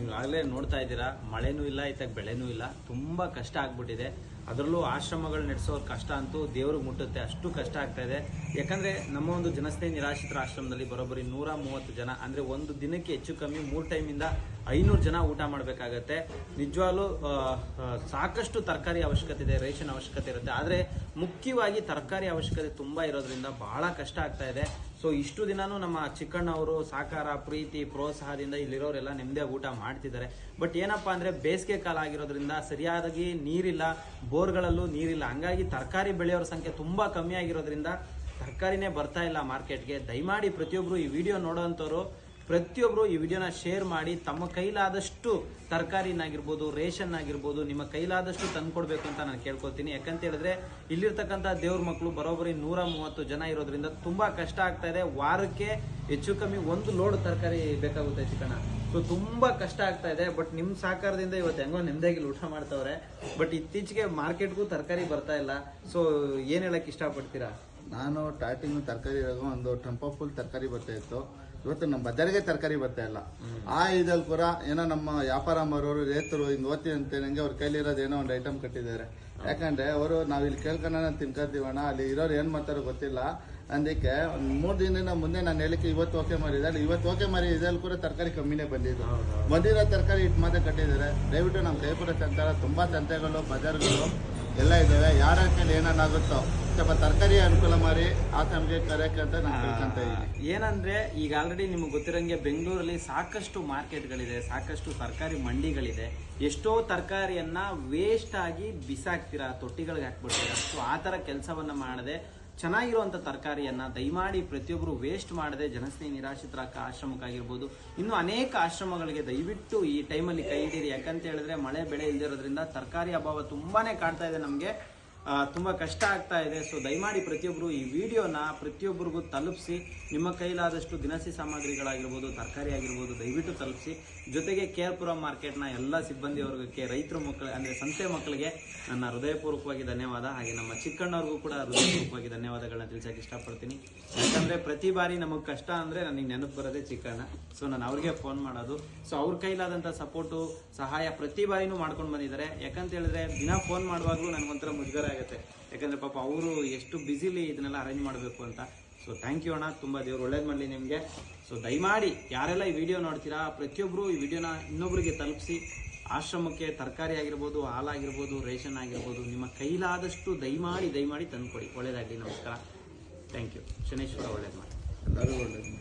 ನೀವು ಆಗಲೇ ನೋಡ್ತಾ ಇದ್ದೀರಾ, ಮಳೆನೂ ಇಲ್ಲ, ಇತ್ತಾಗ ಬೆಳೆನೂ ಇಲ್ಲ, ತುಂಬ ಕಷ್ಟ ಆಗ್ಬಿಟ್ಟಿದೆ. ಅದರಲ್ಲೂ ಆಶ್ರಮಗಳು ನಡೆಸೋರು ಕಷ್ಟ ಅಂತೂ ದೇವ್ರಿಗೆ ಮುಟ್ಟುತ್ತೆ, ಅಷ್ಟು ಕಷ್ಟ ಆಗ್ತಾ ಇದೆ. ಯಾಕಂದರೆ ನಮ್ಮ ಒಂದು ಜನಸ್ನೇಹಿ ನಿರಾಶ್ರಿತರ ಆಶ್ರಮದಲ್ಲಿ ಬರೋಬ್ಬರಿ 130 ಜನ, ಅಂದರೆ ಒಂದು ದಿನಕ್ಕೆ ಹೆಚ್ಚು ಕಮ್ಮಿ 3 ಟೈಮಿಂದ 500 ಜನ ಊಟ ಮಾಡಬೇಕಾಗತ್ತೆ. ನಿಜವಾಗ್ಲೂ ಸಾಕಷ್ಟು ತರಕಾರಿ ಅವಶ್ಯಕತೆ ಇದೆ, ರೇಷನ್ ಅವಶ್ಯಕತೆ ಇರುತ್ತೆ. ಆದರೆ ಮುಖ್ಯವಾಗಿ ತರಕಾರಿ ಅವಶ್ಯಕತೆ ತುಂಬ ಇರೋದ್ರಿಂದ ಬಹಳ ಕಷ್ಟ ಆಗ್ತಾ ಇದೆ. ಸೊ ಇಷ್ಟು ದಿನಾನೂ ನಮ್ಮ ಚಿಕ್ಕಣ್ಣ ಅವರು ಸಹಕಾರ, ಪ್ರೀತಿ, ಪ್ರೋತ್ಸಾಹದಿಂದ ಇಲ್ಲಿರೋರೆಲ್ಲ ನೆಮ್ಮದಿಯಾಗಿ ಊಟ ಮಾಡ್ತಿದ್ದಾರೆ. ಬಟ್ ಏನಪ್ಪಾ ಅಂದರೆ ಬೇಸಿಗೆ ಕಾಲ ಆಗಿರೋದ್ರಿಂದ ಸರಿಯಾಗಿ ನೀರಿಲ್ಲ, ಬೋರ್ಗಳಲ್ಲೂ ನೀರಿಲ್ಲ. ಹಂಗಾಗಿ ತರಕಾರಿ ಬೆಳೆಯೋರ ಸಂಖ್ಯೆ ತುಂಬ ಕಮ್ಮಿ ಆಗಿರೋದ್ರಿಂದ ತರಕಾರಿನೇ ಬರ್ತಾ ಇಲ್ಲ ಮಾರ್ಕೆಟ್ಗೆ. ದಯಮಾಡಿ ಪ್ರತಿಯೊಬ್ಬರು ಈ ವಿಡಿಯೋ ನೋಡೋವಂಥವ್ರು ಪ್ರತಿಯೊಬ್ಬರು ಈ ವಿಡಿಯೋನ ಶೇರ್ ಮಾಡಿ ತಮ್ಮ ಕೈಲಾದಷ್ಟು ತರಕಾರಿನಾಗಿರ್ಬೋದು, ರೇಷನ್ ಆಗಿರ್ಬೋದು, ನಿಮ್ಮ ಕೈಲಾದಷ್ಟು ತಂದ್ಕೊಡ್ಬೇಕು ಅಂತ ನಾನು ಕೇಳ್ಕೊತೀನಿ. ಯಾಕಂತ ಹೇಳಿದ್ರೆ ಇಲ್ಲಿರ್ತಕ್ಕಂಥ ದೇವ್ರ ಮಕ್ಕಳು ಬರೋಬ್ಬರಿ 130 ಜನ ಇರೋದ್ರಿಂದ ತುಂಬಾ ಕಷ್ಟ ಆಗ್ತಾ ಇದೆ. ವಾರಕ್ಕೆ ಹೆಚ್ಚು ಕಮ್ಮಿ 1 ಲೋಡ್ ತರಕಾರಿ ಬೇಕಾಗುತ್ತೆ ಚಿಕ್ಕಣ್ಣ. ಸೊ ತುಂಬಾ ಕಷ್ಟ ಆಗ್ತಾ ಇದೆ. ಬಟ್ ನಿಮ್ಮ ಸಹಕಾರದಿಂದ ಇವತ್ತು ಹೆಂಗೋ ನೆಮ್ಮದಿಯಾಗಿ ಊಟ ಮಾಡ್ತಾವ್ರೆ. ಬಟ್ ಇತ್ತೀಚೆಗೆ ಮಾರ್ಕೆಟ್ಗೂ ತರಕಾರಿ ಬರ್ತಾ ಇಲ್ಲ. ಸೊ ಏನ್ ಹೇಳಕ್ ಇಷ್ಟಪಡ್ತೀರಾ? ನಾನು ಸ್ಟಾರ್ಟಿಂಗ್ ತರಕಾರಿ ಒಂದು ಟ್ರಂಪ ಫುಲ್ ತರಕಾರಿ ಬರ್ತಾ ಇತ್ತು. ಇವತ್ತು ನಮ್ಮ ಬಜಾರಿಗೆ ತರಕಾರಿ ಬರ್ತಾ ಇಲ್ಲ. ಆ ಇದಲ್ಲಿ ಕೂಡ ಏನೋ ನಮ್ಮ ವ್ಯಾಪಾರ ಮಾಡೋರು ರೈತರು ಹಿಂಗ್ ಓದ್ತೀವಿ ಅಂತ ನಂಗೆ ಅವ್ರ ಕೈಲಿರೋದು ಏನೋ ಒಂದು ಐಟಮ್ ಕಟ್ಟಿದ್ದಾರೆ. ಯಾಕಂದ್ರೆ ಅವರು ನಾವ್ ಇಲ್ಲಿ ಕೇಳ್ಕೊಂಡ ತಿನ್ಕೋತೀವಣ್ಣ, ಅಲ್ಲಿ ಇರೋರು ಏನ್ ಮಾಡ್ತಾರೋ ಗೊತ್ತಿಲ್ಲ. ಅದಕ್ಕೆ 3 ದಿನದಿಂದ ಮುಂದೆ ನಾನು ಹೇಳಿಕೆ ಇವತ್ತು ಓಕೆ ಮಾಡಿದ್ದಾರೆ. ಇವತ್ತು ಓಕೆ ಮಾಡಿ ಇದ್ರಲ್ಲಿ ಕೂಡ ತರಕಾರಿ ಕಮ್ಮಿನೇ ಬಂದಿದ್ದು. ಬಂದಿರೋ ತರಕಾರಿ ಇಟ್ಟು ಮಾತ್ರ ಕಟ್ಟಿದ್ದಾರೆ. ದಯವಿಟ್ಟು ನಮ್ಮ ಕೈಪುರ ಸಂತಾರ ತುಂಬಾ ಸಂತೆಗಳು, ಬಜಾರ್ಗಳು ಎಲ್ಲ ಇದಾವೆ. ಯಾರ ಕೈಲಿ ಏನಾಗುತ್ತೋ ಸ್ವಲ್ಪ ತರಕಾರಿ ಅನುಕೂಲ ಮಾಡಿ ಆ ತಮಗೆ ಕರೆಯಕ್ಕೆ ಅಂತ ನಾನು ಕೇಳ್ಕೊಂತ ಇದ್ದೀನಿ. ಏನಂದ್ರೆ ಈಗ ಆಲ್ರೆಡಿ ನಿಮ್ಗೆ ಗೊತ್ತಿರಂಗೆ ಬೆಂಗಳೂರಲ್ಲಿ ಸಾಕಷ್ಟು ಮಾರ್ಕೆಟ್ಗಳಿದೆ, ಸಾಕಷ್ಟು ತರಕಾರಿ ಮಂಡಿಗಳಿದೆ. ಎಷ್ಟೋ ತರಕಾರಿಯನ್ನ ವೇಸ್ಟ್ ಆಗಿ ಬಿಸಾಕ್ತೀರಾ, ತೊಟ್ಟಿಗಳಿಗೆ ಹಾಕ್ಬಿಡ್ತೀರಾ. ಸೊ ಆ ತರ ಕೆಲಸವನ್ನ ಮಾಡದೆ ಚೆನ್ನಾಗಿರುವಂತ ತರಕಾರಿಯನ್ನ ದಯಮಾಡಿ ಪ್ರತಿಯೊಬ್ಬರು ವೇಸ್ಟ್ ಮಾಡದೆ ಜನಸ್ನೇಹಿ ನಿರಾಶ್ರಿತರ ಆಶ್ರಮಕ್ಕಾಗಿರ್ಬೋದು, ಇನ್ನು ಅನೇಕ ಆಶ್ರಮಗಳಿಗೆ ದಯವಿಟ್ಟು ಈ ಟೈಮಲ್ಲಿ ಕೈ ಹಿಡೀರಿ. ಯಾಕಂತ ಹೇಳಿದ್ರೆ ಮಳೆ ಬೆಳೆ ಇಲ್ದಿರೋದ್ರಿಂದ ತರಕಾರಿ ಅಭಾವ ತುಂಬಾನೇ ಕಾಡ್ತಾ ಇದೆ, ನಮಗೆ ತುಂಬ ಕಷ್ಟ ಆಗ್ತಾ ಇದೆ. ಸೊ ದಯಮಾಡಿ ಪ್ರತಿಯೊಬ್ಬರು ಈ ವಿಡಿಯೋನ ಪ್ರತಿಯೊಬ್ಬರಿಗೂ ತಲುಪಿಸಿ. ನಿಮ್ಮ ಕೈಲಾದಷ್ಟು ದಿನಸಿ ಸಾಮಗ್ರಿಗಳಾಗಿರ್ಬೋದು, ತರಕಾರಿ ಆಗಿರ್ಬೋದು ದಯವಿಟ್ಟು ತಲುಪಿಸಿ. ಜೊತೆಗೆ ಕೇರ್ಪುರ ಮಾರ್ಕೆಟ್ನ ಎಲ್ಲ ಸಿಬ್ಬಂದಿಯವರ್ಗಕ್ಕೆ, ರೈತರ ಮಕ್ಕಳು ಅಂದರೆ ಸಂತೆ ಮಕ್ಕಳಿಗೆ ನನ್ನ ಹೃದಯಪೂರ್ವಕವಾಗಿ ಧನ್ಯವಾದ. ಹಾಗೆ ನಮ್ಮ ಚಿಕ್ಕಣ್ಣವ್ರಿಗೂ ಕೂಡ ಹೃದಯಪೂರ್ವಕವಾಗಿ ಧನ್ಯವಾದಗಳನ್ನ ತಿಳಿಸೋಕೆ ಇಷ್ಟಪಡ್ತೀನಿ. ಯಾಕಂದರೆ ಪ್ರತಿ ಬಾರಿ ನಮಗೆ ಕಷ್ಟ ಅಂದರೆ ನನಗೆ ನೆನಪು ಬರೋದೇ ಚಿಕ್ಕಣ್ಣ. ಸೊ ನಾನು ಅವ್ರಿಗೆ ಫೋನ್ ಮಾಡೋದು. ಸೊ ಅವ್ರ ಕೈಲಾದಂಥ ಸಪೋರ್ಟು, ಸಹಾಯ ಪ್ರತಿ ಬಾರಿನೂ ಮಾಡ್ಕೊಂಡು ಬಂದಿದ್ದಾರೆ. ಯಾಕಂತ ಹೇಳಿದ್ರೆ ದಿನ ಫೋನ್ ಮಾಡುವಾಗಲೂ ನನಗೊಂಥರ ಮುಜುಗರ ಆಗುತ್ತೆ. ಯಾಕಂದರೆ ಪಾಪ ಅವರು ಎಷ್ಟು ಬ್ಯುಸಿಲಿ ಇದನ್ನೆಲ್ಲ ಅರೇಂಜ್ ಮಾಡಬೇಕು ಅಂತ. ಸೊ ಥ್ಯಾಂಕ್ ಯು ಅಣ್ಣ, ತುಂಬ ದೇವ್ರು ಒಳ್ಳೇದು ಮಾಡಲಿ ನಿಮಗೆ. ಸೊ ದಯಮಾಡಿ ಯಾರೆಲ್ಲ ಈ ವಿಡಿಯೋ ನೋಡ್ತೀರಾ ಪ್ರತಿಯೊಬ್ಬರು ಈ ವಿಡಿಯೋನ ಇನ್ನೊಬ್ಬರಿಗೆ ತಲುಪಿಸಿ. ಆಶ್ರಮಕ್ಕೆ ತರಕಾರಿ ಆಗಿರ್ಬೋದು, ಹಾಲಾಗಿರ್ಬೋದು, ರೇಷನ್ ಆಗಿರ್ಬೋದು, ನಿಮ್ಮ ಕೈಲಾದಷ್ಟು ದಯಮಾಡಿ ತಂದುಕೊಡಿ. ಒಳ್ಳೇದಾಗಲಿ. ನಮಸ್ಕಾರ. Thank you. ಶನೇಶ್ವರ ಒಳ್ಳೇದು ಮಾಡಿ. ಎಲ್ಲರೂ ಒಳ್ಳೇದು.